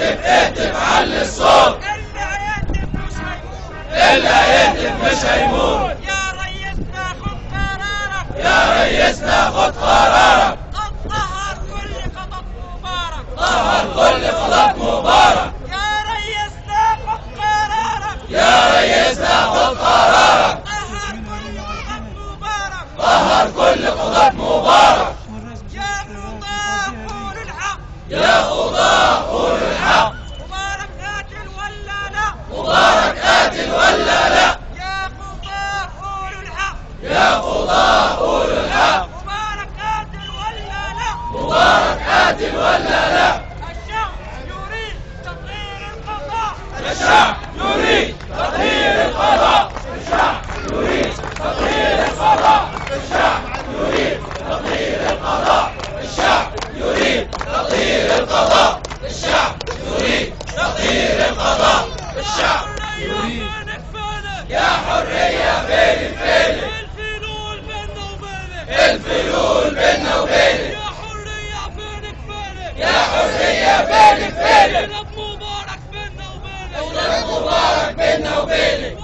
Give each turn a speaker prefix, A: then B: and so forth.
A: اهتف علي الصوت. اللي هيهتف مش هيموت.
B: يا ريسنا خد قرارك.
A: يا ريسنا خد قرارك.
B: طهر كل خطط مبارك.
A: طهر كل خطط مبارك.
B: يا ريسنا خد قرارك.
A: يا ريسنا خد قرارك.
B: طهر كل خطط مبارك.
A: طهر كل خطط مبارك.
B: يا قضاة قولوا الحق.
A: يا قضاة قولوا الحق.
B: مبارك قاتل ولا لا؟
A: مبارك قاتل ولا لا؟
B: يا قضاة قولوا الحق.
A: يا قضاة قولوا الحق.
B: مبارك قاتل ولا لا؟
A: مبارك قاتل ولا لا؟
B: الشعب يريد تطهير القضاء.
A: الشعب يريد تطهير القضاء. الشعب يريد تطهير القضاء. الشعب يريد تطهير القضاء. الشعب يريد تطهير القضاء. الشعب يريد تطهير القضاء. الشعب يريد. يا حرية فينك فينك.
B: الفلول بيننا وبينك.
A: الفلول بيننا وبينك.
B: يا حرية فينك فينك.
A: يا حرية فينك فينك.
B: ولد مبارك بيننا وبينك.
A: ولد مبارك بيننا وبينك.